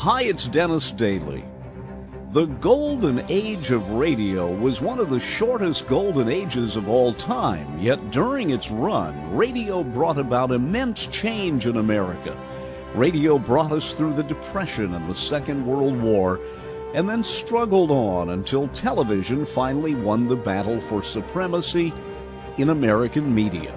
Hi, it's Dennis Daly. The golden age of radio was one of the shortest golden ages of all time, yet during its run, radio brought about immense change in America. Radio brought us through the Depression and the Second World War, and then struggled on until television finally won the battle for supremacy in American media.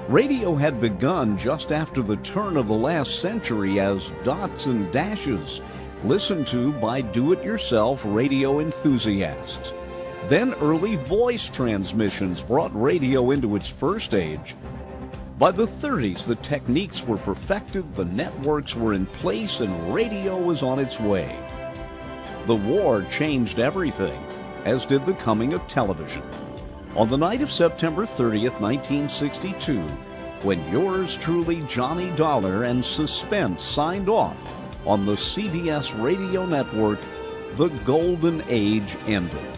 Radio had begun just after the turn of the last century as dots and dashes, listened to by do-it-yourself radio enthusiasts. Then early voice transmissions brought radio into its first age. By the 30s, the techniques were perfected, the networks were in place, and radio was on its way. The war changed everything, as did the coming of television. On the night of September 30th, 1962, when yours truly, Johnny Dollar, and Suspense signed off on the CBS radio network, the golden age ended.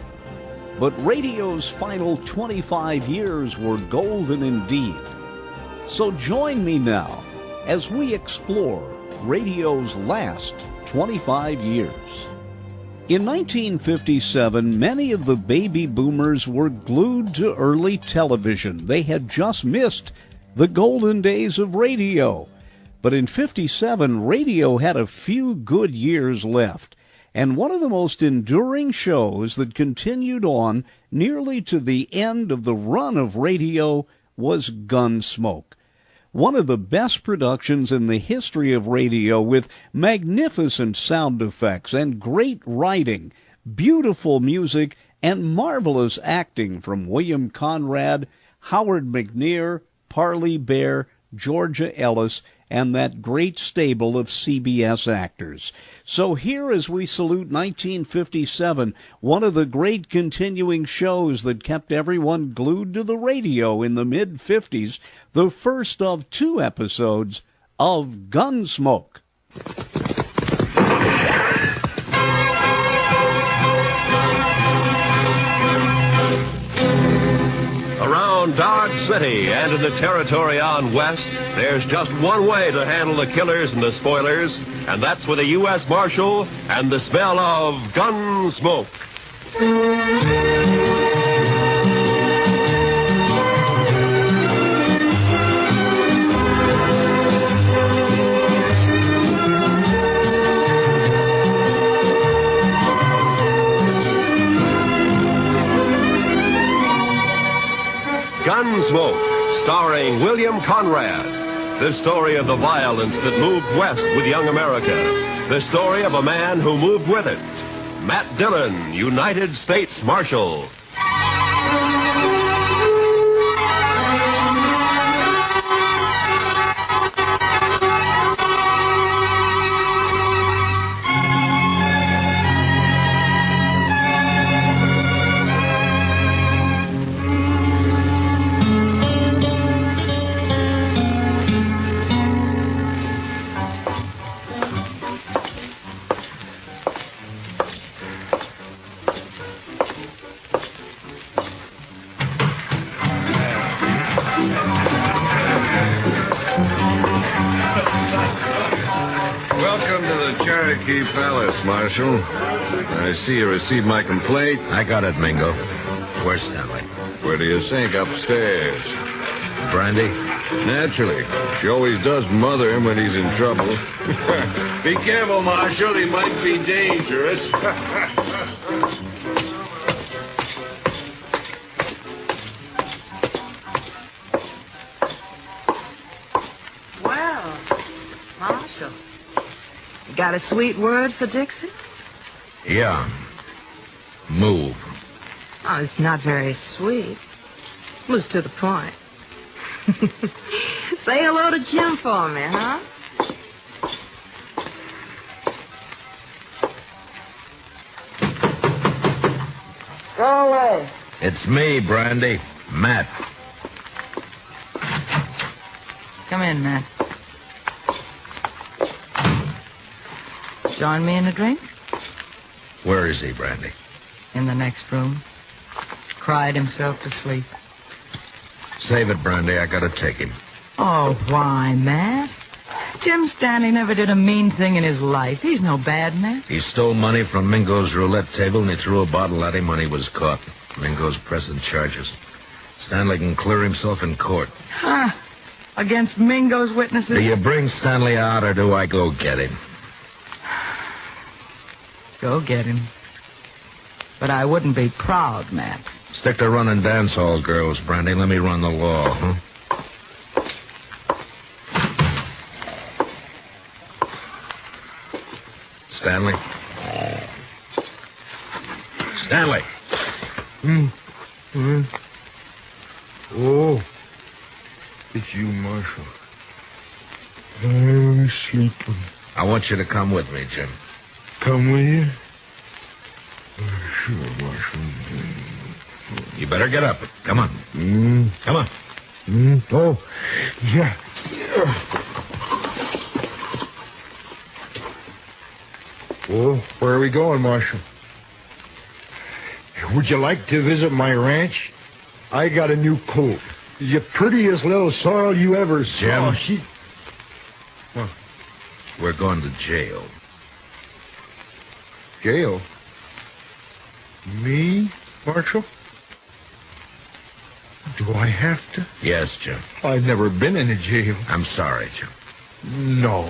But radio's final 25 years were golden indeed. So join me now as we explore radio's last 25 years. In 1957, many of the baby boomers were glued to early television. They had just missed the golden days of radio. But in 57, radio had a few good years left. And one of the most enduring shows that continued on nearly to the end of the run of radio was Gunsmoke. One of the best productions in the history of radio, with magnificent sound effects and great writing, beautiful music, and marvelous acting from William Conrad, Howard McNear, Parley Baer, Georgia Ellis, and that great stable of CBS actors. So here, as we salute 1957, one of the great continuing shows that kept everyone glued to the radio in the mid-50s, the first of 2 episodes of Gunsmoke. Around Dodge City and in the territory on west, there's just one way to handle the killers and the spoilers, and that's with a U.S. Marshal and the smell of Gunsmoke. Gunsmoke, starring William Conrad. The story of the violence that moved west with young America. The story of a man who moved with it. Matt Dillon, United States Marshal. Welcome to the Cherokee Palace, Marshal. I see you received my complaint. I got it, Mingo. Where's Stanley? Where do you think? Upstairs. Brandy? Naturally. She always does mother him when he's in trouble. Be careful, Marshal. He might be dangerous. Well, Marshal, you got a sweet word for Dixie? Yeah. Move. Oh, it's not very sweet. It was to the point. Say hello to Jim for me, huh? Go away. It's me, Brandy. Matt. Come in, Matt. Join me in a drink? Where is he, Brandy? In the next room. Cried himself to sleep. Save it, Brandy. I gotta take him. Oh, why, Matt? Jim Stanley never did a mean thing in his life. He's no bad man. He stole money from Mingo's roulette table, and he threw a bottle at him when he was caught. Mingo's pressing charges. Stanley can clear himself in court. Huh. Against Mingo's witnesses? Do you bring Stanley out, or do I go get him? Go get him. But I wouldn't be proud, Matt. Stick to running dance hall girls, Brandy. Let me run the law, huh? Stanley? Stanley! Oh, it's you, Marshal. I'm sleeping. I want you to come with me, Jim. Come with you? Sure, Marshal. You better get up. Come on. Come on. Oh, yeah. Oh, where are we going, Marshal? Would you like to visit my ranch? I got a new colt. The prettiest little sorrel you ever saw. Jim. We're going to jail. Jail? Me, Marshal? Do I have to? Yes, Jim. I've never been in a jail. I'm sorry, Jim. No.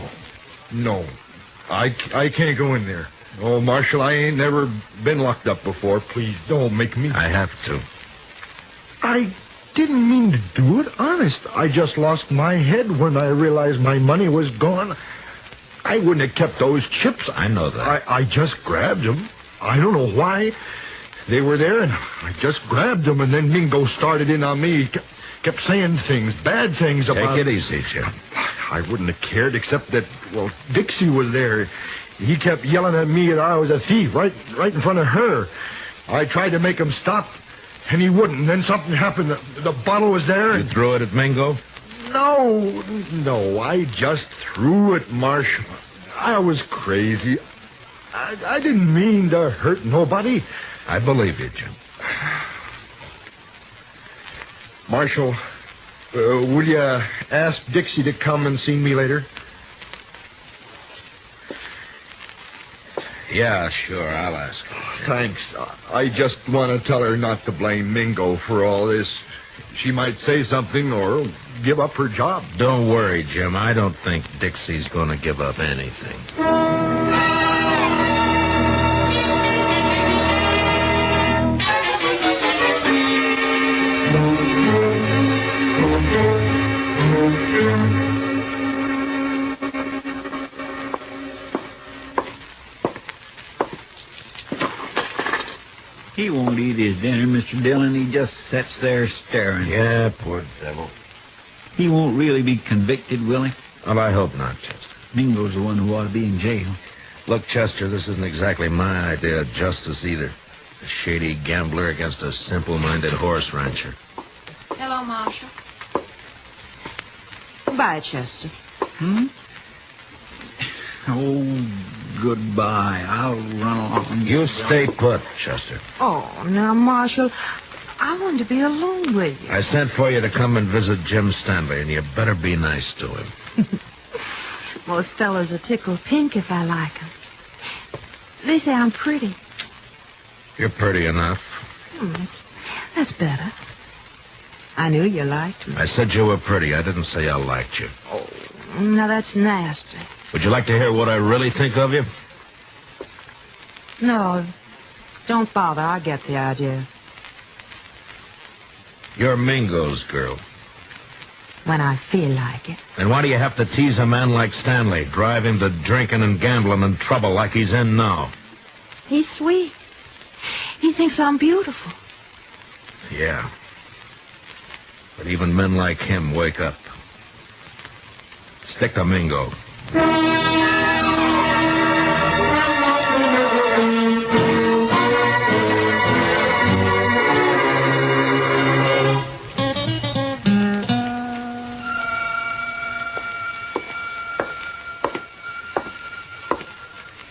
I can't go in there. Oh, Marshal, I ain't never been locked up before. Please, don't make me. I have to. I didn't mean to do it, honest. I just lost my head when I realized my money was gone. I wouldn't have kept those chips. I know that. I just grabbed them. I don't know why. They were there, and I just grabbed them, and then Mingo started in on me. He kept saying things, bad things about... Take it easy, Jim. I wouldn't have cared, except that, well, Dixie was there. He kept yelling at me that I was a thief right in front of her. I tried to make him stop, and he wouldn't. And then something happened. The bottle was there. You threw it at Mingo? No, I just threw it, Marshal. I was crazy. I didn't mean to hurt nobody. I believe you, Jim. Marshal, will you ask Dixie to come and see me later? Yeah, sure, I'll ask her. Thanks. I just want to tell her not to blame Mingo for all this. She might say something or give up her job. Don't worry, Jim. I don't think Dixie's going to give up anything. He won't eat his dinner, Mr. Dillon. He just sits there staring. Yeah, poor devil. He won't really be convicted, will he? Well, I hope not, Chester. Mingo's the one who ought to be in jail. Look, Chester, this isn't exactly my idea of justice either. A shady gambler against a simple-minded horse rancher. Hello, Marshal. Goodbye, Chester. Oh, goodbye. I'll run along. You stay put, Chester. Oh, now, Marshal, I wanted to be alone with you. I sent for you to come and visit Jim Stanley, and you better be nice to him. Most fellas are tickled pink if I like them. They say I'm pretty. You're pretty enough. That's better. I knew you liked me. I said you were pretty. I didn't say I liked you. Oh, now that's nasty. Would you like to hear what I really think of you? No, don't bother. I get the idea. You're Mingo's girl. When I feel like it. And why do you have to tease a man like Stanley, drive him to drinking and gambling and trouble like he's in now? He's sweet. He thinks I'm beautiful. Yeah. But even men like him wake up. Stick to Mingo.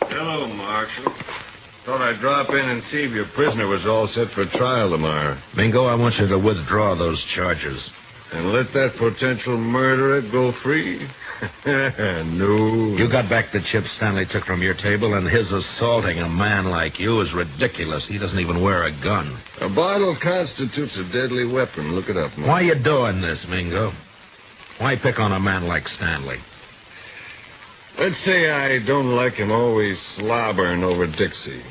Hello, Marshal. Thought I'd drop in and see if your prisoner was all set for trial tomorrow. Mingo, I want you to withdraw those charges. And let that potential murderer go free? No. You got back the chips Stanley took from your table, and his assaulting a man like you is ridiculous. He doesn't even wear a gun. A bottle constitutes a deadly weapon. Look it up, man. Why you doing this, Mingo? Why pick on a man like Stanley? Let's say I don't like him always slobbering over Dixie.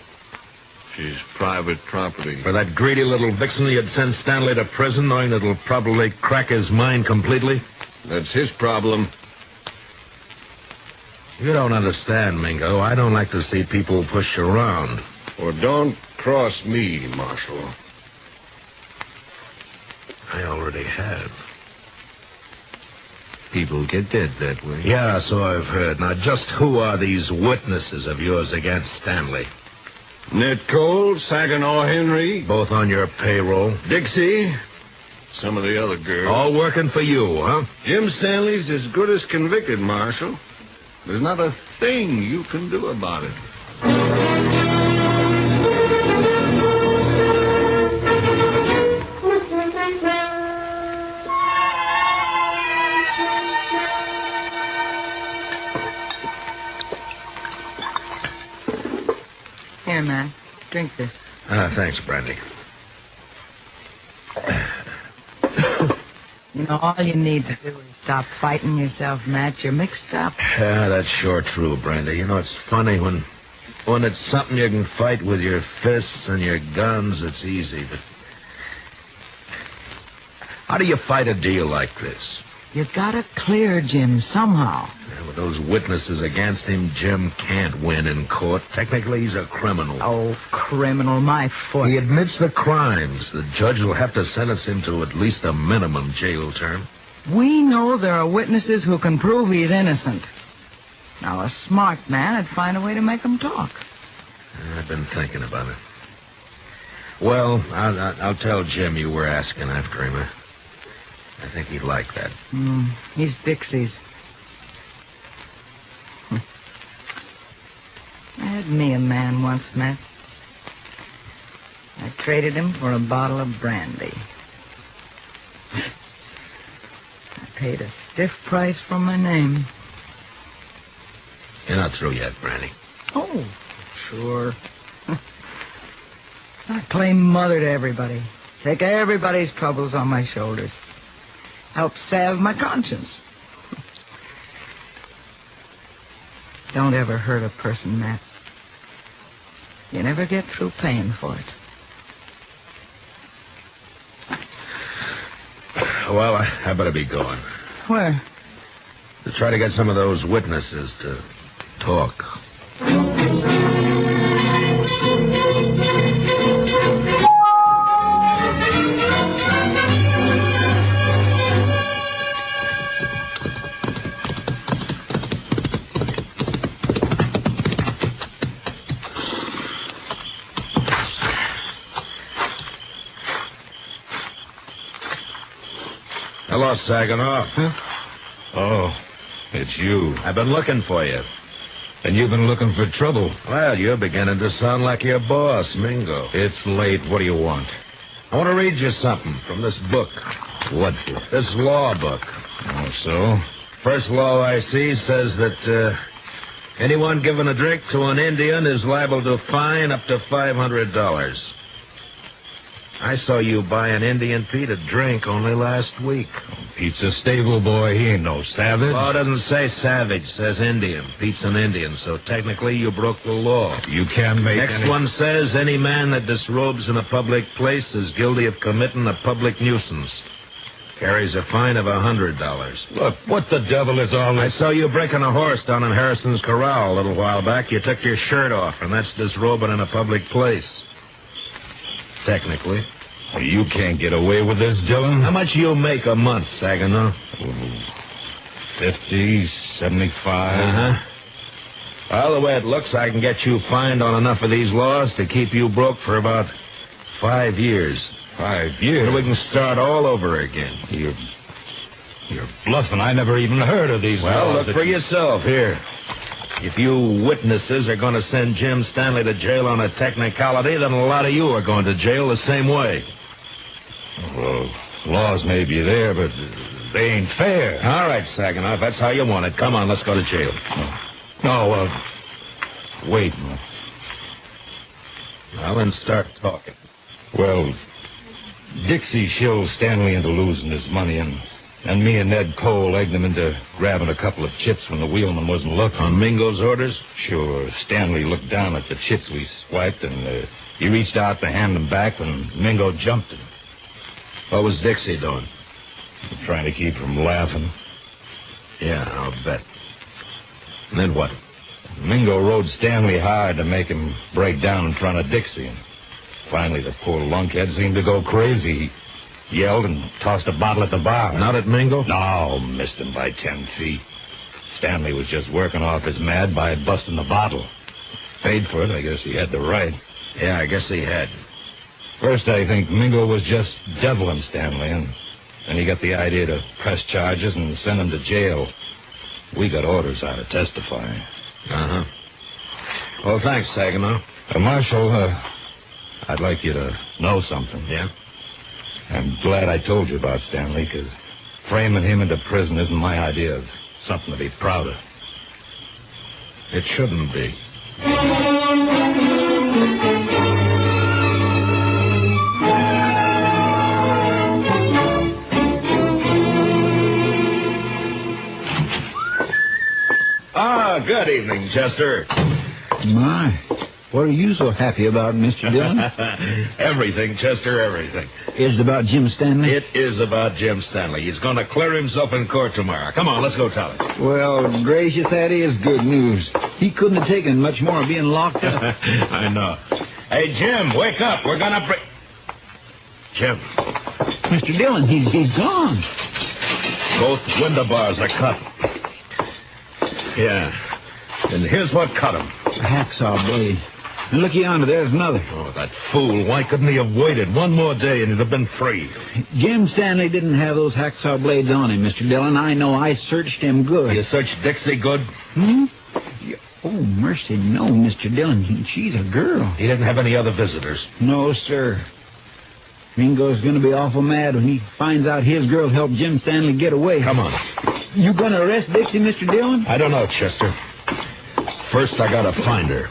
She's private property. For that greedy little vixen, you'd send Stanley to prison, knowing that it'll probably crack his mind completely? That's his problem. You don't understand, Mingo. I don't like to see people pushed around. Or don't cross me, Marshal. I already have. People get dead that way. Yeah, so I've heard. Now, just who are these witnesses of yours against Stanley? Ned Cole, Saginaw Henry. Both on your payroll? Dixie. Some of the other girls. All working for you, huh? Jim Stanley's as good as convicted, Marshal. There's not a thing you can do about it. Here, man. Drink this. Thanks, Brandy. You know, all you need to do is stop fighting yourself, Matt. You're mixed up. Yeah, that's sure true, Brandy. You know, it's funny when it's something you can fight with your fists and your guns, it's easy, but how do you fight a deal like this? You gotta clear Jim somehow. Yeah, with those witnesses against him, Jim can't win in court. Technically, he's a criminal. Oh, criminal, my foot. He admits the crimes. The judge will have to sentence him to at least a minimum jail term. We know there are witnesses who can prove he's innocent. Now, a smart man would find a way to make him talk. I've been thinking about it. Well, I'll tell Jim you were asking after him. I think he'd like that. He's Dixie's. I had me a man once, Matt. I traded him for a bottle of brandy. I paid a stiff price for my name. You're not through yet, Brandy. Oh, sure. I play mother to everybody. Take everybody's troubles on my shoulders. Help salve my conscience. Don't ever hurt a person, Matt. You never get through paying for it. Well, I better be going. Where? To try to get some of those witnesses to talk. Hello, Saginaw. Huh? Oh, it's you. I've been looking for you. And you've been looking for trouble. Well, you're beginning to sound like your boss, Mingo. It's late. What do you want? I want to read you something from this book. What book? This law book. Oh, so? First law I see says that anyone giving a drink to an Indian is liable to fine up to $500. I saw you buy an Indian Pete a drink only last week. Pete's a stable boy. He ain't no savage. Law doesn't say savage, says Indian. Pete's an Indian, so technically you broke the law. You can't make Next one says any man that disrobes in a public place is guilty of committing a public nuisance. Carries a fine of $100. Look, what the devil is all I this? saw you breaking a horse down in Harrison's Corral a little while back. You took your shirt off, and that's disrobing in a public place. Technically. You can't get away with this, Dillon. How much you make a month, Saginaw? 50, 75. Uh-huh. Well, the way it looks, I can get you fined on enough of these laws to keep you broke for about 5 years. 5 years? And we can start all over again. You're bluffing. I never even heard of these Well, laws. look for yourself here. If you witnesses are going to send Jim Stanley to jail on a technicality, then a lot of you are going to jail the same way. Well, laws may be there, but they ain't fair. All right, Saginaw, if that's how you want it. Come on, let's go to jail. No, Wait. Well, then start talking. Well, Dixie shilled Stanley into losing his money, and me and Ned Cole egged him into grabbing a couple of chips when the wheelman wasn't looking. On Mingo's orders? Sure. Stanley looked down at the chips we swiped, and he reached out to hand them back when Mingo jumped him. What was Dixie doing? Trying to keep from laughing. Yeah, I'll bet. And then what? Mingo rode Stanley hard to make him break down in front of Dixie. And finally, the poor lunkhead seemed to go crazy. He yelled and tossed a bottle at the bar. Not at Mingo? No, missed him by 10 feet. Stanley was just working off his mad by busting the bottle. Paid for it. I guess he had the right. Yeah, I guess he had. First, I think Mingo was just deviling Stanley, and then he got the idea to press charges and send him to jail. We got orders out to testify. Uh-huh. Well, thanks, Saginaw. Marshal, I'd like you to know something. Yeah? I'm glad I told you about Stanley, because framing him into prison isn't my idea of something to be proud of. It shouldn't be. Good evening, Chester. My, what are you so happy about, Mr. Dillon? Everything, Chester, everything. Is it about Jim Stanley? It is about Jim Stanley. He's going to clear himself in court tomorrow. Come on, let's go tell him. Well, gracious, that is good news. He couldn't have taken much more being locked up. I know. Hey, Jim, wake up. We're going to break... Jim. Mr. Dillon, he's gone. Both window bars are cut. Yeah. And here's what cut him. A hacksaw blade. And look yonder, there's another. Oh, that fool. Why couldn't he have waited one more day and he'd have been free? Jim Stanley didn't have those hacksaw blades on him, Mr. Dillon. I know. I searched him good. You searched Dixie good? Hmm? Oh, mercy, no, Mr. Dillon. She's a girl. He didn't have any other visitors? No, sir. Mingo's going to be awful mad when he finds out his girl helped Jim Stanley get away. Come on. You going to arrest Dixie, Mr. Dillon? I don't know, Chester. First, I got to find her.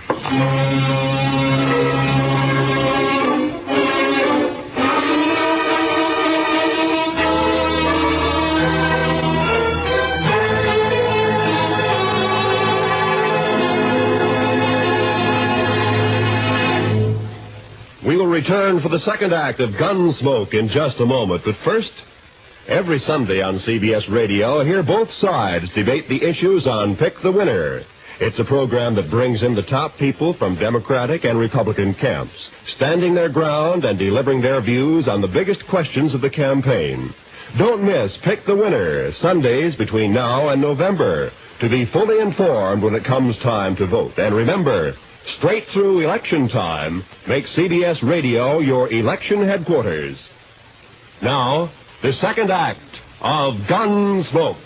We will return for the second act of Gunsmoke in just a moment. But first, every Sunday on CBS Radio, hear both sides debate the issues on Pick the Winner. It's a program that brings in the top people from Democratic and Republican camps, standing their ground and delivering their views on the biggest questions of the campaign. Don't miss Pick the Winner, Sundays between now and November, to be fully informed when it comes time to vote. And remember, straight through election time, make CBS Radio your election headquarters. Now, the second act of Gunsmoke.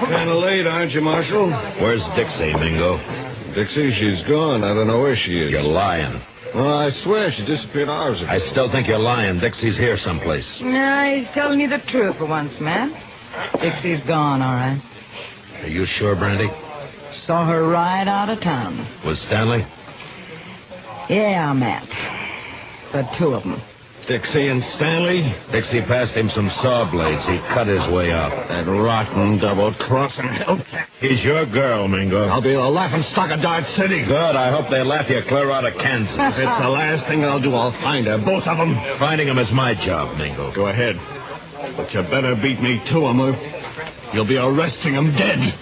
Kind of late, aren't you, Marshal? Where's Dixie, Mingo? Dixie, she's gone. I don't know where she is. You're lying. Well, I swear she disappeared hours ago. I still think you're lying. Dixie's here someplace. No, he's telling you the truth for once, man. Dixie's gone, all right. Are you sure, Brandy? Saw her right out of town. Was Stanley? Yeah, Matt. The two of them. Dixie and Stanley? Dixie passed him some saw blades. He cut his way out. That rotten double-crossing. He's your girl, Mingo. I'll be the laughing stock of Dart City. Good. I hope they laugh you clear out of Kansas. If it's the last thing I'll do, I'll find her. Both of them. Finding him is my job, Mingo. Go ahead. But you better beat me to him, or you'll be arresting him dead.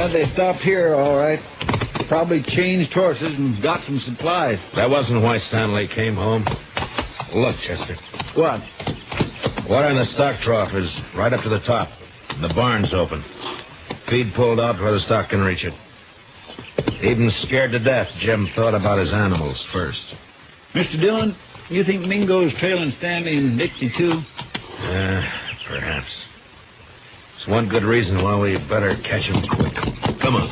Yeah, they stopped here, all right. Probably changed horses and got some supplies. That wasn't why Stanley came home. Look, Chester. What? Water in the stock trough is right up to the top. The barn's open. Feed pulled out where the stock can reach it. Even scared to death, Jim thought about his animals first. Mr. Dillon, you think Mingo's trailing Stanley and Dixie, too? Perhaps. It's one good reason why we better catch him quick. Come on.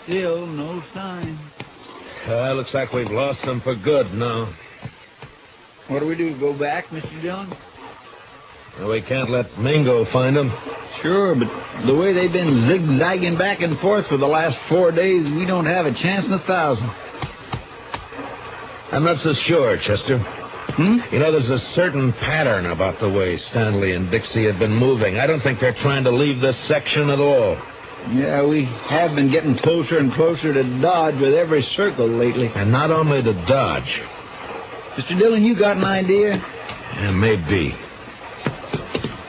Still no sign. Looks like we've lost them for good now. What do we do, go back, Mr. Dillon? Well, we can't let Mingo find them. Sure, but the way they've been zigzagging back and forth for the last 4 days, we don't have a chance in 1,000. I'm not so sure, Chester. You know, there's a certain pattern about the way Stanley and Dixie have been moving. I don't think they're trying to leave this section at all. Yeah, we have been getting closer and closer to Dodge with every circle lately. And not only to Dodge. Mr. Dillon, you got an idea? Yeah, maybe.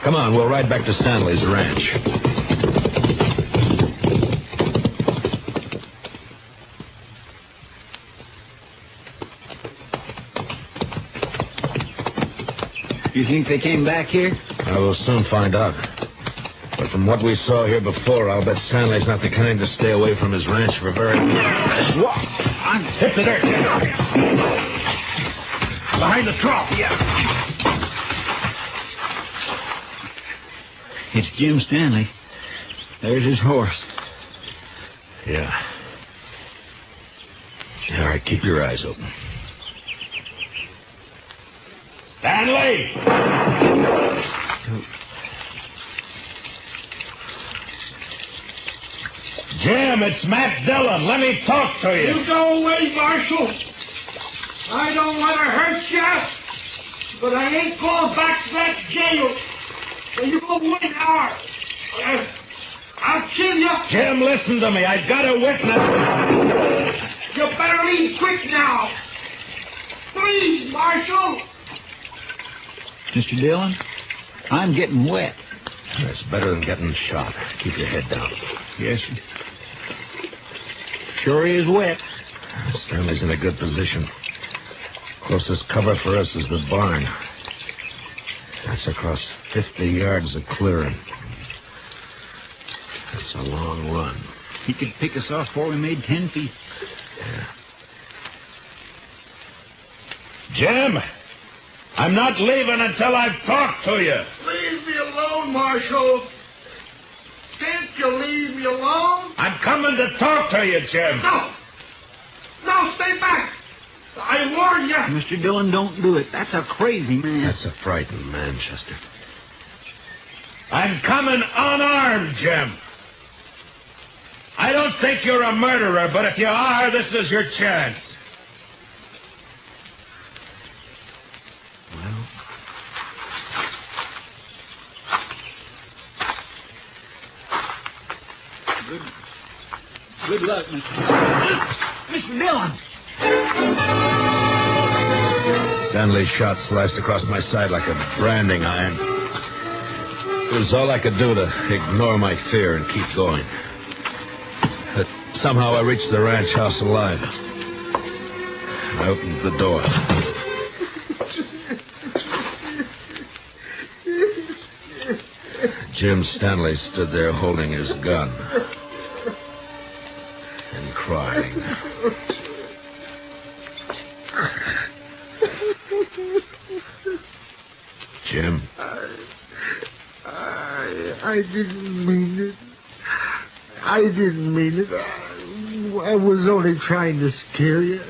Come on, we'll ride back to Stanley's ranch. You think they came back here? I will soon find out. But from what we saw here before, I'll bet Stanley's not the kind to stay away from his ranch for very long. What? I'm Hit the dirt. Behind the trough. Yeah. It's Jim Stanley. There's his horse. Yeah. All right, keep your eyes open. Stanley! Jim, it's Matt Dillon. Let me talk to you. You go away, Marshal. I don't want to hurt you, but I ain't going back to that jail. You go away now. I'll kill you. Jim, listen to me. I've got a witness. You better leave quick now. Please, Marshal. Mr. Dillon, I'm getting wet. That's better than getting shot. Keep your head down. Yes, sir. Sure is wet. Stanley's in a good position. Closest cover for us is the barn. That's across 50 yards of clearing. That's a long run. He could pick us off before we made 10 feet. Yeah. Jim, I'm not leaving until I've talked to you. Leave me alone, Marshal. Can't you leave me alone? I'm coming to talk to you, Jim. No. No, stay back. I warn you. Mr. Dillon, don't do it. That's a crazy man. That's a frightened man, Chester. I'm coming unarmed, Jim. I don't think you're a murderer, but if you are, this is your chance. Good luck, Mr. Dillon. Stanley's shot sliced across my side like a branding iron. It was all I could do to ignore my fear and keep going. But somehow I reached the ranch house alive. I opened the door. Jim Stanley stood there holding his gun and crying. Jim? I didn't mean it. I didn't mean it. I was only trying to scare you.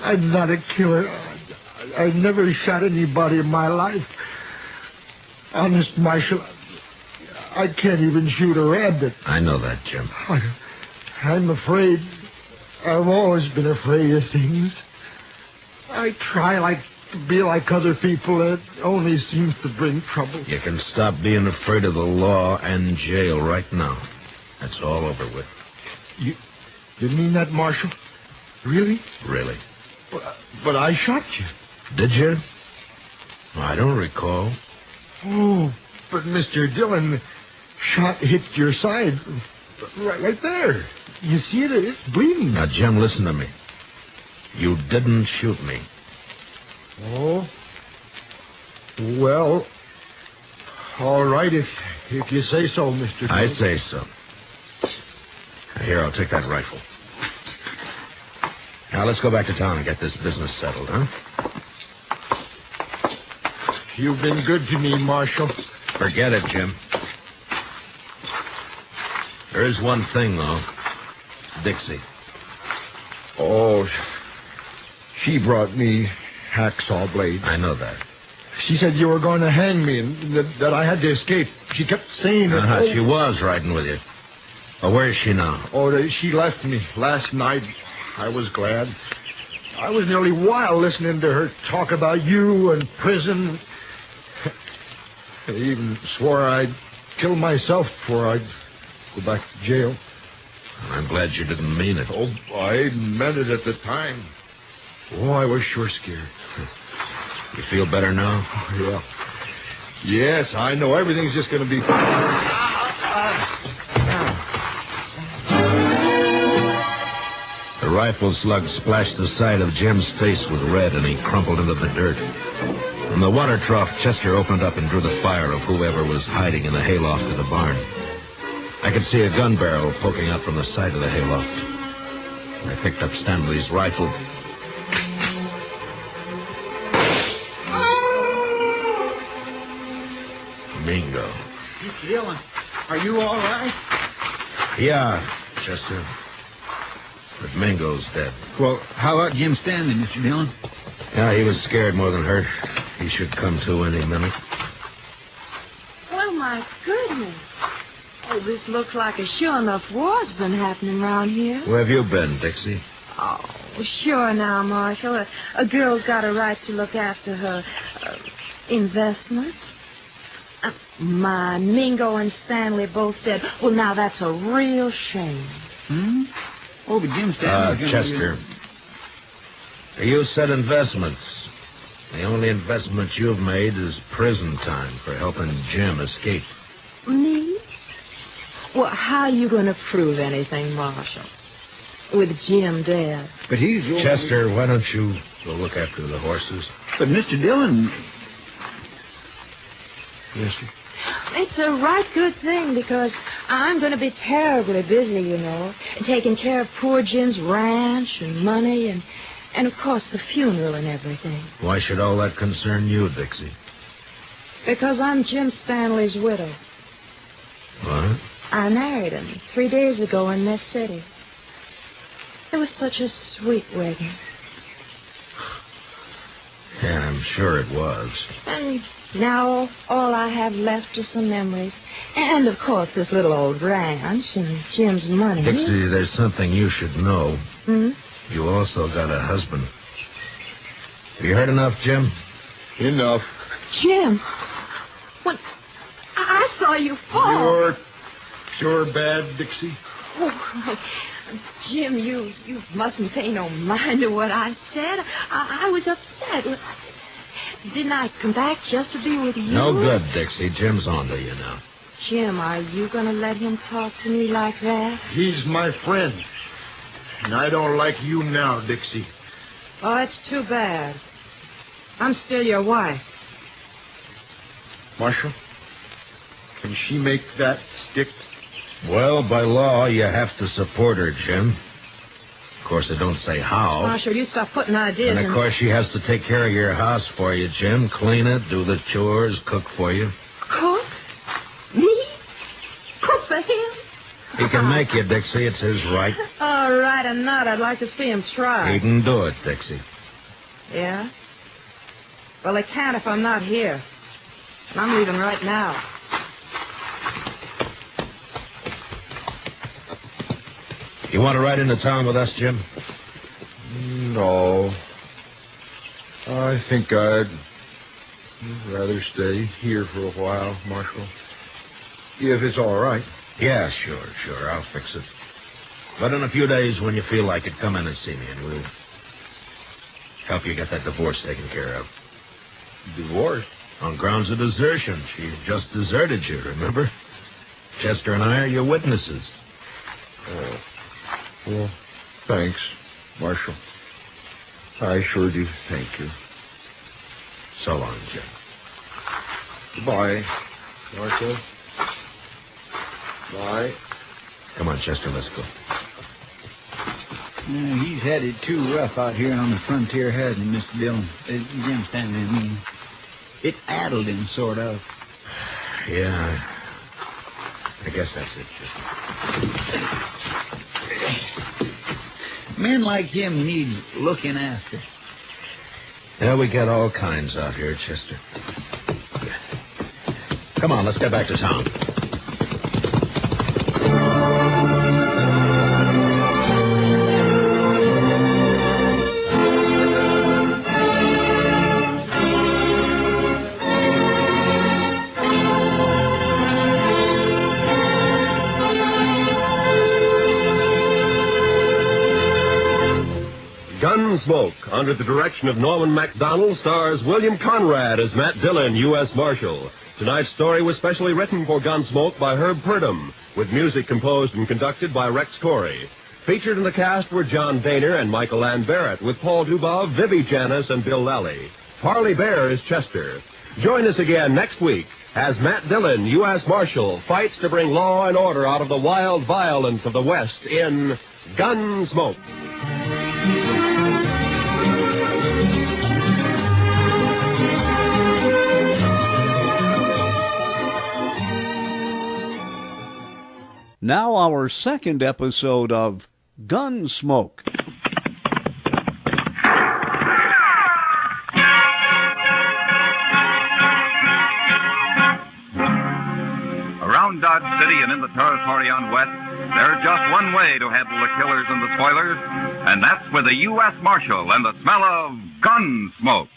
I'm not a killer. I've never shot anybody in my life. Honest, Marshal, I can't even shoot a rabbit. I know that, Jim. I'm afraid. I've always been afraid of things. I try to be like other people, and it only seems to bring trouble. You can stop being afraid of the law and jail right now. That's all over with. You mean that, Marshal? Really? Really. But I shot you. Did you? I don't recall. Oh, but Mr. Dillon, shot hit your side right there. You see it? It's bleeding. Now, Jim, listen to me. You didn't shoot me. Oh? Well, all right, if you say so, Mr. Dillon. I say so. Here, I'll take that rifle. Now, let's go back to town and get this business settled, huh? You've been good to me, Marshal. Forget it, Jim. There is one thing, though. Dixie. Oh, she brought me hacksaw blade. I know that. She said you were going to hang me and that I had to escape. She kept saying it. Uh-huh. She was riding with you. Well, where is she now? Oh, she left me last night. I was glad. I was nearly wild listening to her talk about you and prison. I even swore I'd kill myself before I'd go back to jail. I'm glad you didn't mean it. Oh, I meant it at the time. Oh, I was sure scared. You feel better now? Yeah. Yes, I know. Everything's just going to be fine. The rifle slug splashed the side of Jim's face with red, and he crumpled into the dirt. From the water trough, Chester opened up and drew the fire of whoever was hiding in the hayloft of the barn. I could see a gun barrel poking out from the side of the hayloft. I picked up Stanley's rifle. Mingo. Mr. Dillon, are you all right? Yeah, Chester. But Mingo's dead. Well, how about Jim Stanley, Mr. Dillon? Yeah, he was scared more than hurt. He should come to any minute. Well, my goodness. Oh, this looks like a sure enough war's been happening around here. Where have you been, Dixie? Oh, sure now, Marshal. A girl's got a right to look after her investments. My Mingo and Stanley both dead. Well, now that's a real shame. Oh, but Jim Stanley... Chester. You said investments. The only investment you've made is prison time for helping Jim escape. Me? Well, how are you going to prove anything, Marshal? With Jim dead. But he's your... Chester, why don't you go look after the horses? But Mr. Dillon... Yes, sir. It's a right good thing because I'm going to be terribly busy, you know, taking care of poor Jim's ranch and money and of course, the funeral and everything. Why should all that concern you, Dixie? Because I'm Jim Stanley's widow. What? I married him 3 days ago in this city. It was such a sweet wedding. Yeah, I'm sure it was. And now all I have left are some memories. And, of course, this little old ranch and Jim's money. Dixie, there's something you should know. Hmm? You also got a husband. Have you heard enough, Jim? Enough. Jim, when I saw you fall. You're sure bad, Dixie. Oh, Jim, you mustn't pay no mind to what I said. I was upset. Didn't I come back just to be with you? No good, Dixie. Jim's on to you now. Jim, are you going to let him talk to me like that? He's my friend. And I don't like you now, Dixie. Oh, that's too bad. I'm still your wife. Marshal, can she make that stick? Well, by law, you have to support her, Jim. Of course, it don't say how. Marshal, you stop putting ideas And, of course, she has to take care of your house for you, Jim. Clean it, do the chores, cook for you. Cook? Me? Cook for him? He can make you, Dixie. It's his right. All right, or not. I'd like to see him try. He can do it, Dixie. Yeah? Well, he can't if I'm not here. And I'm leaving right now. You want to ride into town with us, Jim? No. I think I'd rather stay here for a while, Marshal. If it's all right. Yeah, sure. I'll fix it. But in a few days, when you feel like it, come in and see me, and we'll help you get that divorce taken care of. Divorce? On grounds of desertion. She just deserted you, remember? Chester and I are your witnesses. Oh. Well, thanks, Marshal. I sure do thank you. So long, Jim. Goodbye, Marshal. Bye. Come on, Chester, let's go. He's had it too rough out here on the frontier, hasn't he, Mr. Dillon? Jim Stanley, I mean. It's addled him, sort of. Yeah, I guess that's it, Chester. Men like him need looking after. Yeah, we get all kinds out here, Chester. Come on, let's get back to town. Gunsmoke, under the direction of Norman MacDonald, stars William Conrad as Matt Dillon, U.S. Marshal. Tonight's story was specially written for Gunsmoke by Herb Purdom, with music composed and conducted by Rex Corey. Featured in the cast were John Daner and Michael Ann Barrett, with Paul Dubov, Vivi Janis, and Bill Lally. Parley Bear is Chester. Join us again next week as Matt Dillon, U.S. Marshal, fights to bring law and order out of the wild violence of the West in Gunsmoke. Now our second episode of Gunsmoke. Around Dodge City and in the territory on West, there's just one way to handle the killers and the spoilers, and that's with a U.S. Marshal and the smell of Gunsmoke.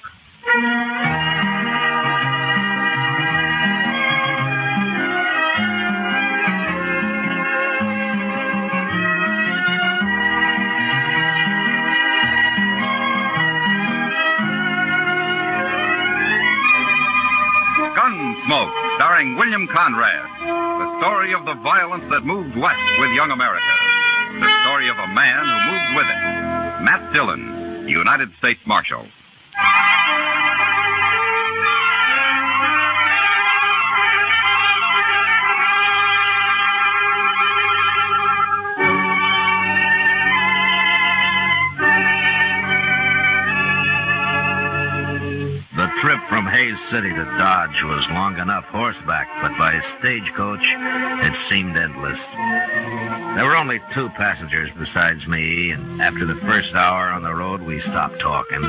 Gunsmoke, starring William Conrad. The story of the violence that moved west with young America. The story of a man who moved with it. Matt Dillon, United States Marshal. The trip from Hayes City to Dodge was long enough horseback, but by stagecoach, it seemed endless. There were only 2 passengers besides me, and after the first hour on the road, we stopped talking.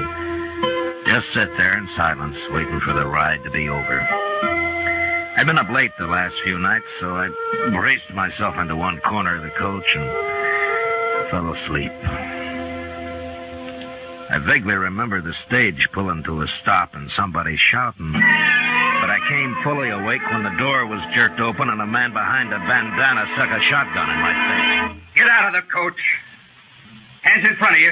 Just sit there in silence, waiting for the ride to be over. I'd been up late the last few nights, so I braced myself into one corner of the coach and fell asleep. I vaguely remember the stage pulling to a stop and somebody shouting. But I came fully awake when the door was jerked open and a man behind a bandana stuck a shotgun in my face. Get out of the coach. Hands in front of you.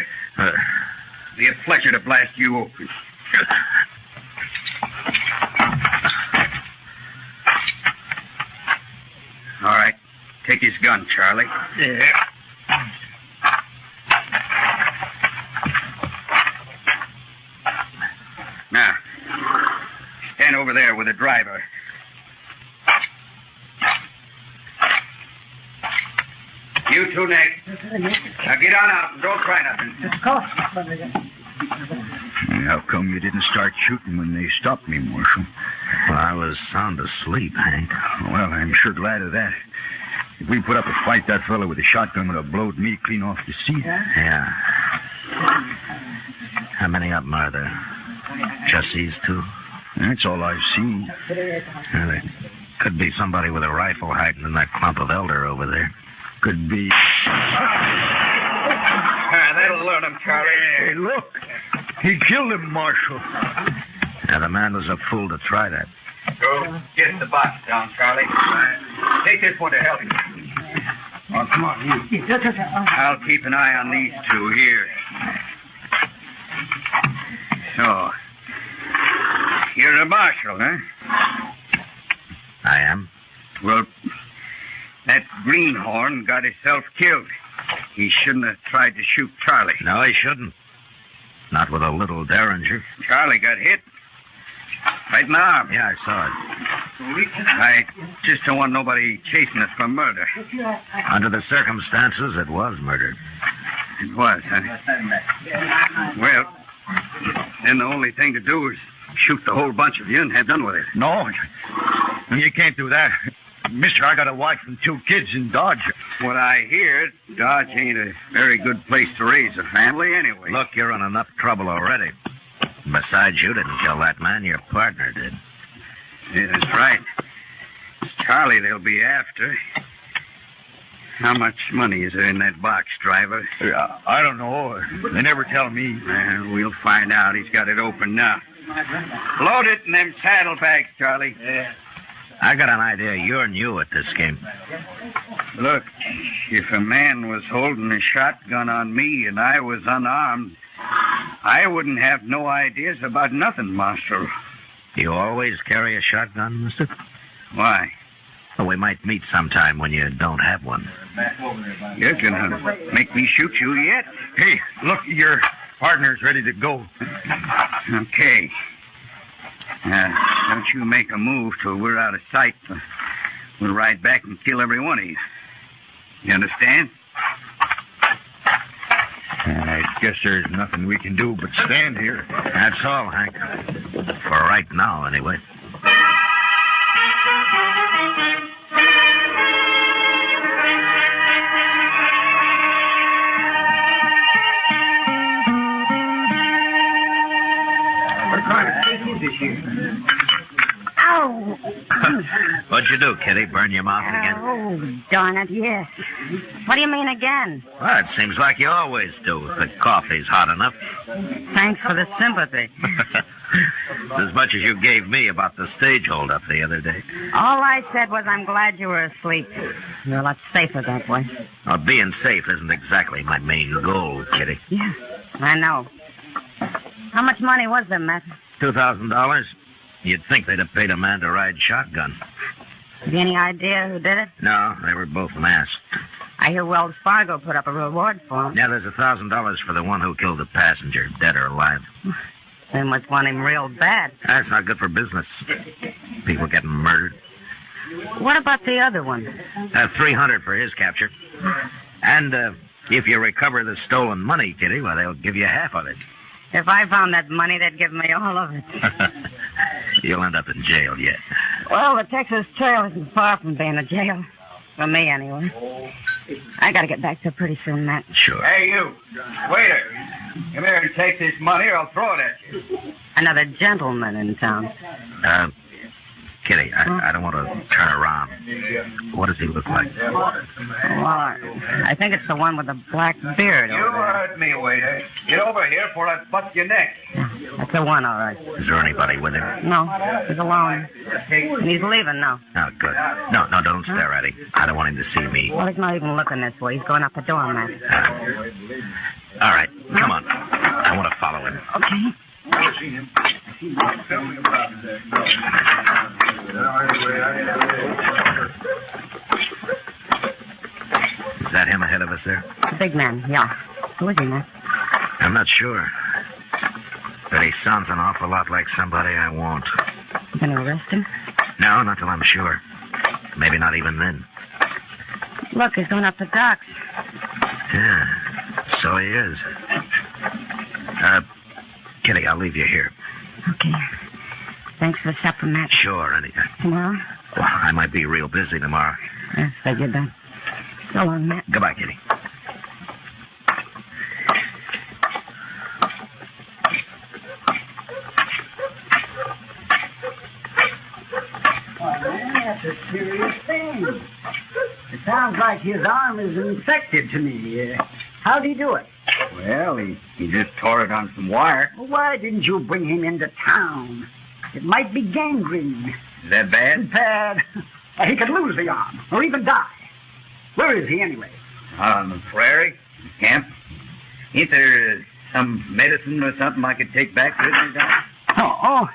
Be a pleasure to blast you open. All right. Take his gun, Charlie. Yeah. Now, stand over there with the driver. You too, Nick. Now get on out and don't try nothing. Of course. How come you didn't start shooting when they stopped me, Marshal? Well, I was sound asleep, Hank. Well, I'm sure glad of that. If we put up a fight, that fellow with the shotgun would have blowed me clean off the seat. Yeah. How many of them are there? Just these 2? That's all I've seen. Well, there could be somebody with a rifle hiding in that clump of elder over there. Could be. That'll learn him, Charlie. Hey, look. He killed him, Marshal. Now, the man was a fool to try that. Go get the box down, Charlie. Take this one to help you. Oh, come on. I'll keep an eye on these two here. So, you're a marshal, huh? I am. Well, that greenhorn got himself killed. He shouldn't have tried to shoot Charlie. No, he shouldn't. Not with a little derringer. Charlie got hit. Right in the arm. Yeah, I saw it. I just don't want nobody chasing us for murder. Under the circumstances, it was murder. It was, huh? Well, then the only thing to do is shoot the whole bunch of you and have done with it. No, you can't do that. Mister, I got a wife and 2 kids in Dodge. What I hear, Dodge ain't a very good place to raise a family anyway. Look, you're in enough trouble already. Besides, you didn't kill that man. Your partner did. Yeah, that's right. It's Charlie they'll be after. How much money is there in that box, driver? I don't know. They never tell me. Well, we'll find out. He's got it open now. Load it in them saddlebags, Charlie. Yeah. I got an idea you're new at this game. Look, if a man was holding a shotgun on me and I was unarmed, I wouldn't have no ideas about nothing, Marshal. You always carry a shotgun, mister? Why? Well, we might meet sometime when you don't have one. You're gonna make me shoot you yet? Hey, look, your partner's ready to go. Okay. Don't you make a move till we're out of sight. We'll ride back and kill every one of you. You understand? I guess there's nothing we can do but stand here. That's all, Hank. For right now, anyway. We're trying to take you this year. Ow! What'd you do, Kitty? Burn your mouth again? Oh, darn it, yes. What do you mean again? Well, it seems like you always do, if the coffee's hot enough. Thanks for the sympathy. As much as you gave me about the stage hold-up the other day. All I said was I'm glad you were asleep. You're a lot safer that way. Well, being safe isn't exactly my main goal, Kitty. Yeah, I know. How much money was there, Matt? $2,000? You'd think they'd have paid a man to ride shotgun. Have you any idea who did it? No, they were both masked. I hear Wells Fargo put up a reward for him. Yeah, there's $1,000 for the one who killed the passenger, dead or alive. They must want him real bad. That's not good for business. People getting murdered. What about the other one? $300 for his capture. And if you recover the stolen money, Kitty, well, they'll give you half of it. If I found that money, they'd give me all of it. You'll end up in jail yet. Well, the Texas Trail isn't far from being a jail. For me, anyway. I gotta get back there pretty soon, Matt. Sure. Hey, you. Waiter. Come here and take this money or I'll throw it at you. Another gentleman in town. Kitty, I don't want to turn around. What does he look like? Well, I think it's the one with the black beard. You heard me, waiter. Get over here before I bust your neck. That's the one, all right. Is there anybody with him? No, he's alone. And he's leaving now. Oh, good. No, don't stare at him. I don't want him to see me. Well, he's not even looking this way. He's going up the door, Matt. All right, come on. I want to follow him. Okay. Is that him ahead of us there? The big man, yeah. Who is he, Matt? I'm not sure. But he sounds an awful lot like somebody I want. You gonna arrest him? No, not till I'm sure. Maybe not even then. Look, he's going up the docks. Yeah, so he is. Kitty, I'll leave you here. Okay. Thanks for supper, Matt. Sure, anytime. Tomorrow? Well, I might be real busy tomorrow. I figured that. So long, Matt. Goodbye, Kitty. That's a serious thing. It sounds like his arm is infected to me. How'd he do it? Well, he just tore it on some wire. Well, why didn't you bring him into town? It might be gangrene. Is that bad? Bad. He could lose the arm, or even die. Where is he, anyway? On the prairie? Camp? Ain't there some medicine or something I could take back with me, Doc? Oh,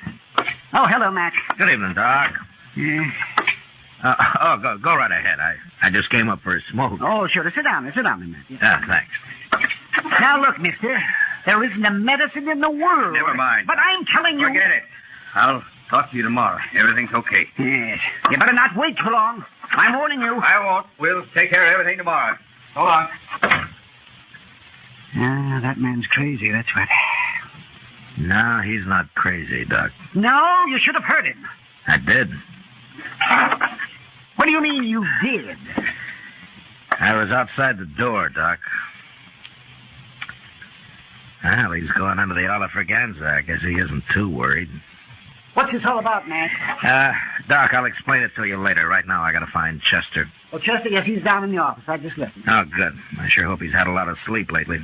hello, Matt. Good evening, Doc. Yeah. Go right ahead. I just came up for a smoke. Oh, sure. Sit down, Matt. Yeah, thanks. Now, look, mister. There isn't a medicine in the world. Never mind. But I'm telling you... Forget it. I'll talk to you tomorrow. Everything's okay. Yes. You better not wait too long. I'm warning you. I won't. We'll take care of everything tomorrow. So long. Ah, that man's crazy, that's what. No, he's not crazy, Doc. No, you should have heard him. I did. What do you mean you did? I was outside the door, Doc. Well, he's going under the Oliver-Ganza. I guess he isn't too worried. What's this all about, Matt? Doc, I'll explain it to you later. Right now, I gotta find Chester. Well, Chester, yes, he's down in the office. I just left him. Oh, good. I sure hope he's had a lot of sleep lately.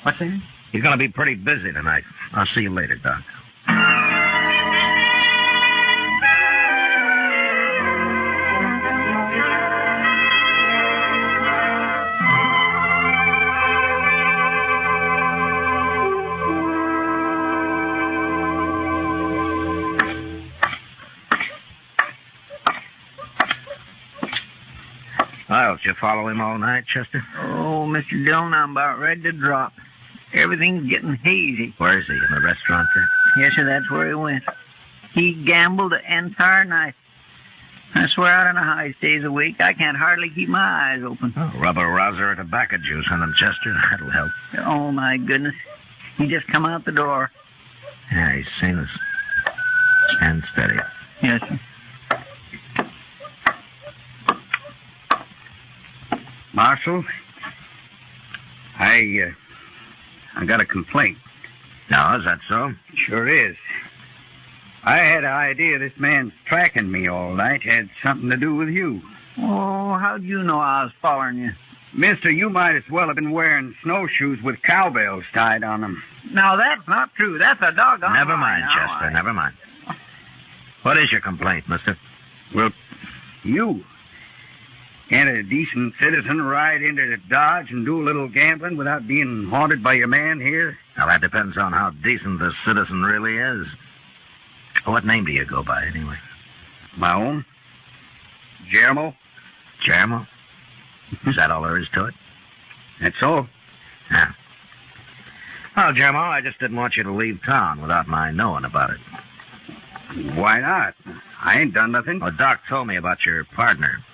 What's that? He's gonna be pretty busy tonight. I'll see you later, Doc. Well, did you follow him all night, Chester? Oh, Mr. Dillon, I'm about ready to drop. Everything's getting hazy. Where is he? In the restaurant there? Yes, sir, that's where he went. He gambled the entire night. I swear I don't know how he stays awake. I can't hardly keep my eyes open. Oh, rub a rouser of tobacco juice on him, Chester. That'll help. Oh, my goodness. He just come out the door. Yeah, he's seen us. Stand steady. Yes, sir. Marshal, I got a complaint. No, is that so? Sure is. I had an idea this man's tracking me all night had something to do with you. Oh, how'd you know I was following you? Mister, you might as well have been wearing snowshoes with cowbells tied on them. Now, that's not true. That's a doggone Never lie. mind, Chester, never mind. What is your complaint, mister? Well, you. Can't a decent citizen ride into Dodge and do a little gambling without being haunted by your man here? Now, that depends on how decent the citizen really is. What name do you go by, anyway? My own? Jermo. Jermo? Is that all there is to it? That's all. Yeah. Well, Jermo, I just didn't want you to leave town without my knowing about it. Why not? I ain't done nothing. Well, Doc told me about your partner.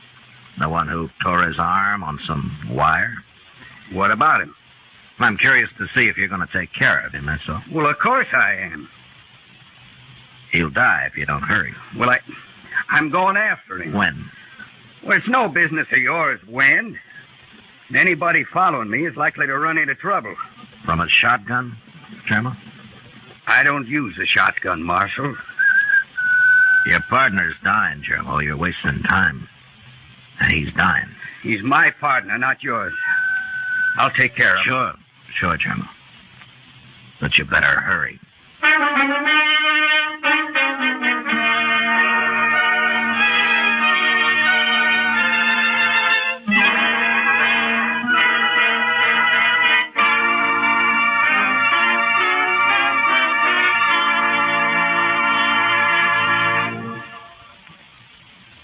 The one who tore his arm on some wire. What about him? I'm curious to see if you're going to take care of him, that's all. Well, of course I am. He'll die if you don't hurry. Well, I'm going after him. When? Well, it's no business of yours when. Anybody following me is likely to run into trouble. From a shotgun, Jermo? I don't use a shotgun, Marshal. Your partner's dying, Jermo. You're wasting time. And he's dying. He's my partner, not yours. I'll take care of him. Sure, Jermo. But you better hurry.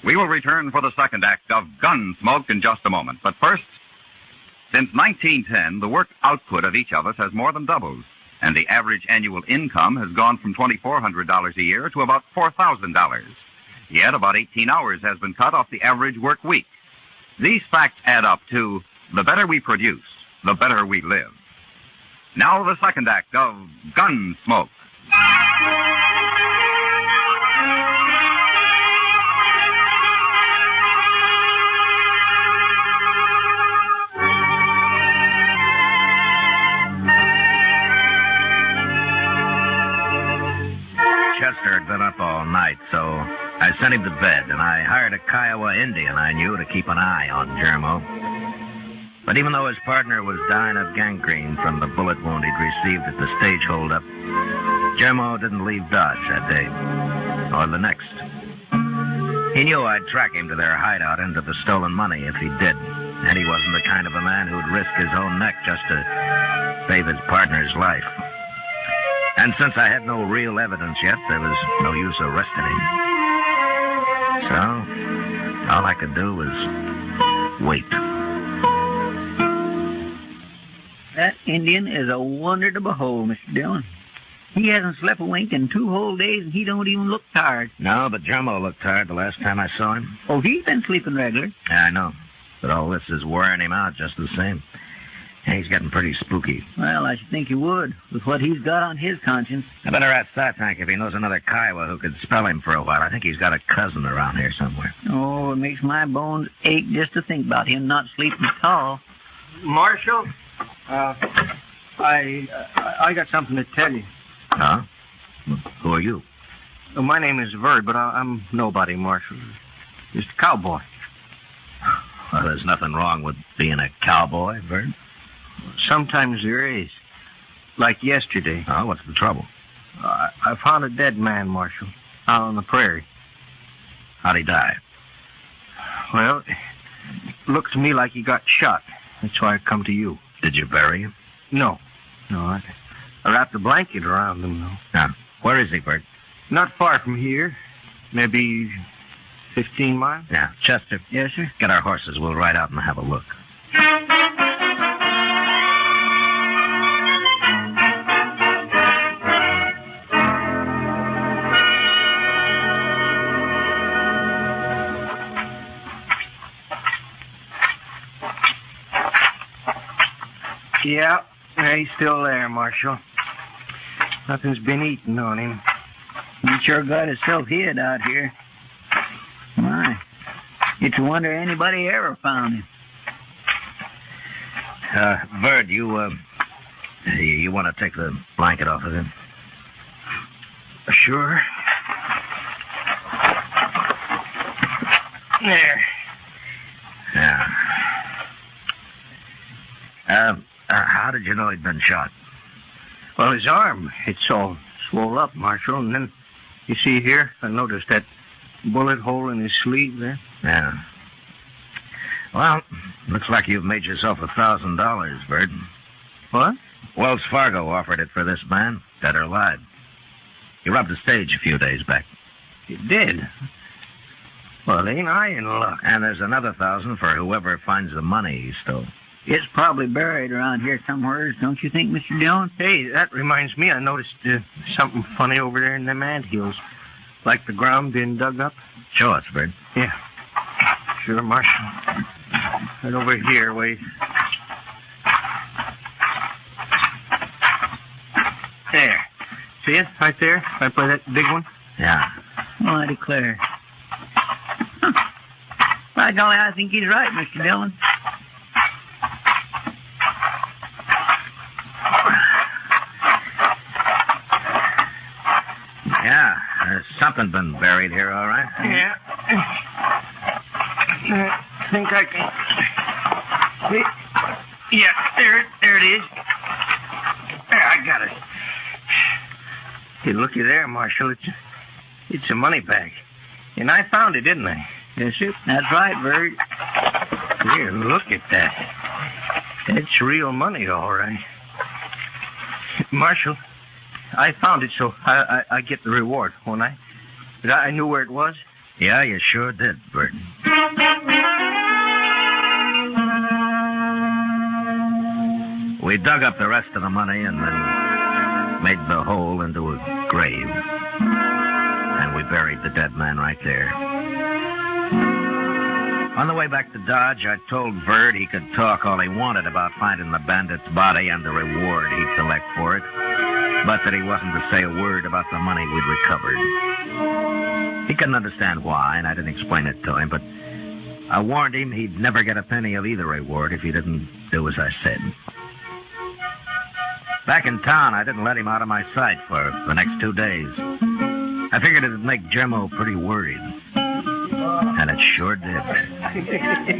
We will return for the second act of Gunsmoke in just a moment. But first, since 1910, the work output of each of us has more than doubled, and the average annual income has gone from $2,400 a year to about $4,000. Yet about 18 hours has been cut off the average work week. These facts add up to the better we produce, the better we live. Now the second act of Gunsmoke. Chester had been up all night, so I sent him to bed, and I hired a Kiowa Indian I knew to keep an eye on Jermo. But even though his partner was dying of gangrene from the bullet wound he'd received at the stage holdup, Jermo didn't leave Dodge that day, or the next. He knew I'd track him to their hideout and to the stolen money if he did. And he wasn't the kind of a man who'd risk his own neck just to save his partner's life. And since I had no real evidence yet, there was no use arresting him. So, all I could do was wait. That Indian is a wonder to behold, Mr. Dillon. He hasn't slept a wink in 2 whole days, and he don't even look tired. No, but Jumbo looked tired the last time I saw him. Oh, he's been sleeping regular. Yeah, I know. But all this is wearing him out just the same. And he's getting pretty spooky. Well, I should think he would, with what he's got on his conscience. I better ask Satank if he knows another Kiowa who could spell him for a while. I think he's got a cousin around here somewhere. Oh, it makes my bones ache just to think about him not sleeping at all. Marshal, I got something to tell you. Huh? Who are you? My name is Verd, but I'm nobody, Marshal. Just a cowboy. Well, there's nothing wrong with being a cowboy, Verd. Sometimes there is. Like yesterday. Oh, what's the trouble? I found a dead man, Marshal, out on the prairie. How'd he die? Well, it looked to me like he got shot. That's why I come to you. Did you bury him? No, I wrapped a blanket around him, though. Now, where is he, Bert? Not far from here. Maybe 15 miles. Now, Chester. Yes, sir? Get our horses. We'll ride out and have a look. Yeah, he's still there, Marshal. Nothing's been eaten on him. He sure got himself hid out here. My, it's a wonder anybody ever found him. Verd, you want to take the blanket off of him? Sure. There. Yeah. How did you know he'd been shot? Well, his arm, it's all swole up, Marshal, and then, you see here, I noticed that bullet hole in his sleeve there. Yeah. Well, looks like you've made yourself $1,000, Verd. What? Wells Fargo offered it for this man, dead or alive. He robbed a stage a few days back. He did? Well, ain't I in luck? And there's another 1,000 for whoever finds the money he stole. It's probably buried around here somewhere, don't you think, Mr. Dillon? Hey, that reminds me, I noticed something funny over there in them anthills. Like the ground being dug up. Show us, Verd. Yeah. Sure, Marshal. Right over here, wait. There. See it? Right there? Right by that big one? Yeah. Well, I declare. Huh. By golly, I think he's right, Mr. Dillon. Yeah, there's something been buried here, all right? Yeah. I think I can... See? Yeah, there it is. There, I got it. Hey, looky there, Marshal. It's a money bag. And I found it, didn't I? Yes, sir. That's right, Verd. Here, look at that. It's real money, all right. Marshal, I found it, so I get the reward, won't I? But I knew where it was. Yeah, you sure did, Verd. We dug up the rest of the money and then made the hole into a grave. And we buried the dead man right there. On the way back to Dodge, I told Verd he could talk all he wanted about finding the bandit's body and the reward he'd collect for it, but that he wasn't to say a word about the money we'd recovered. He couldn't understand why, and I didn't explain it to him, but I warned him he'd never get a penny of either reward if he didn't do as I said. Back in town, I didn't let him out of my sight for the next 2 days. I figured it'd make Jimmo pretty worried. And it sure did. You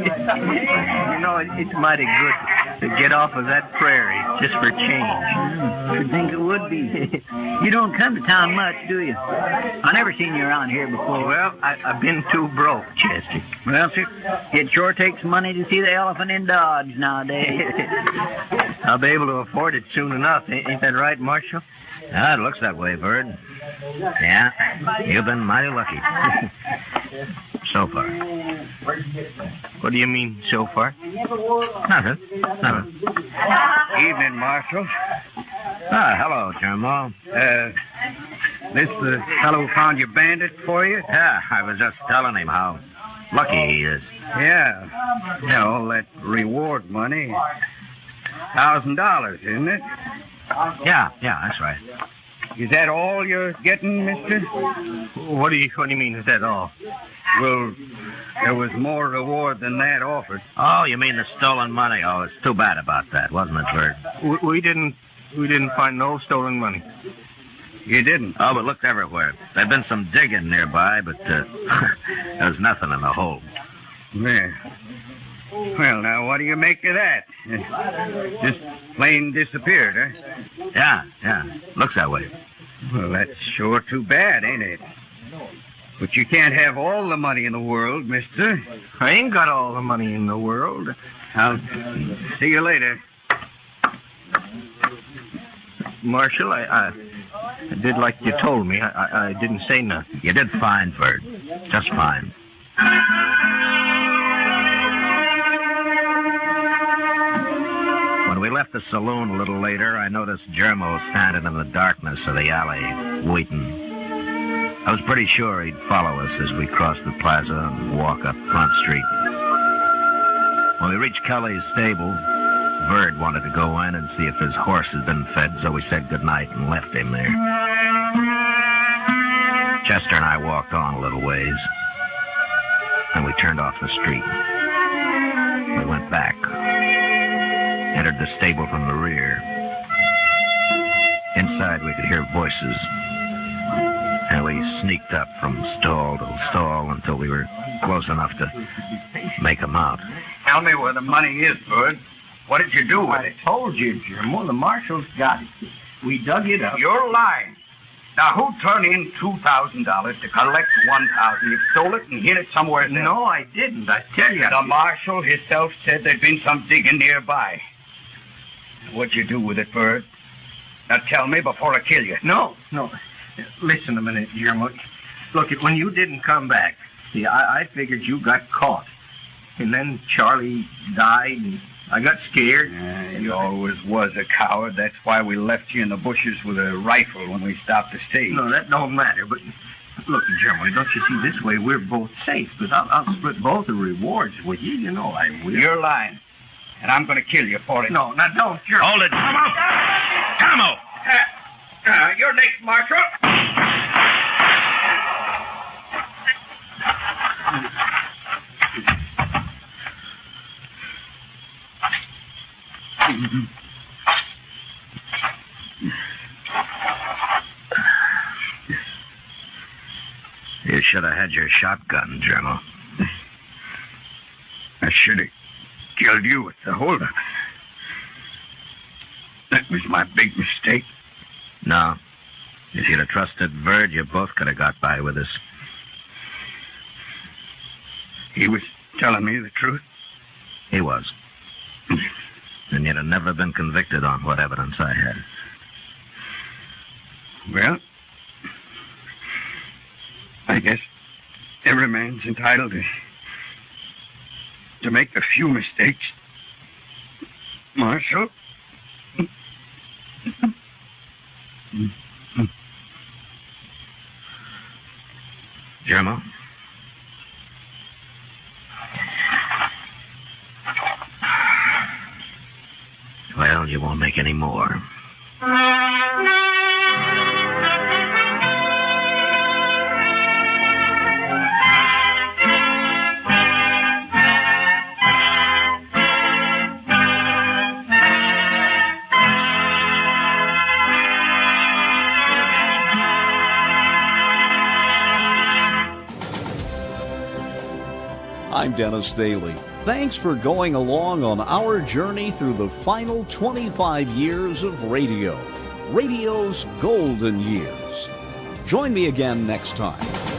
know, it's mighty good to get off of that prairie. Just for change. Should think it would be. You don't come to town much, do you? I never seen you around here before. Well, I've been too broke, Chester. Well, sir, it sure takes money to see the elephant in Dodge nowadays. I'll be able to afford it soon enough. Ain't that right, Marshal? Ah, it looks that way, Bird. Yeah, you've been mighty lucky. So far. What do you mean, so far? Nothing. Evening, Marshal. Ah, hello, Jermo. This the fellow who found your bandit for you? Yeah, I was just telling him how lucky he is. Yeah. Yeah, all that reward money. $1,000, isn't it? Yeah, that's right. Is that all you're getting, mister? What do you mean, is that all? Well, there was more reward than that offered. Oh, you mean the stolen money? Oh, it's too bad about that, wasn't it, Bird? We didn't find no stolen money. You didn't? Oh, but looked everywhere. There'd been some digging nearby, but there's nothing in the hole. Yeah. Well, now, what do you make of that? Just plain disappeared, huh? Yeah. Looks that way. Well, that's sure too bad, ain't it? But you can't have all the money in the world, mister. I ain't got all the money in the world. I'll see you later. Marshal, I did like you told me. I didn't say nothing. You did fine, Bird. Just fine. When we left the saloon a little later, I noticed Jermo standing in the darkness of the alley, waiting. I was pretty sure he'd follow us as we crossed the plaza and walk up Front Street. When we reached Kelly's stable, Bird wanted to go in and see if his horse had been fed, so we said goodnight and left him there. Chester and I walked on a little ways, and we turned off the street. We went back, entered the stable from the rear. Inside, we could hear voices, and we sneaked up from stall to stall until we were close enough to make them out. Tell me where the money is, Bird. What did you do with it? I told you, Jim. Well, the marshal's got it. We dug it up. You're lying. Now, who turned in $2,000 to collect $1,000? You stole it and hid it somewhere else. No, I didn't. I tell you. The marshal himself said there'd been some digging nearby. What'd you do with it, Bird? Now, tell me before I kill you. No. Listen a minute, Jim. Look, when you didn't come back, see, I figured you got caught. And then Charlie died, and I got scared. You always was a coward. That's why we left you in the bushes with a rifle when we stopped the stage. No, that don't matter. But look, Jeremy, don't you see, this way we're both safe. Because I'll split both the rewards with you. You know I will. You're lying. And I'm going to kill you for it. No, now don't. Hold it. Tomo! You're next, Marshal. You should have had your shotgun, Jermo. I should have killed you with the holdup. That was my big mistake. No. If you'd have trusted Bird, you both could have got by with us. He was telling me the truth? He was. And you'd have never been convicted on what evidence I had. Well, I guess every man's entitled to make a few mistakes. Marshal? Jermo? Well, you won't make any more. I'm Dennis Daly. Thanks for going along on our journey through the final 25 years of radio. Radio's golden years. Join me again next time.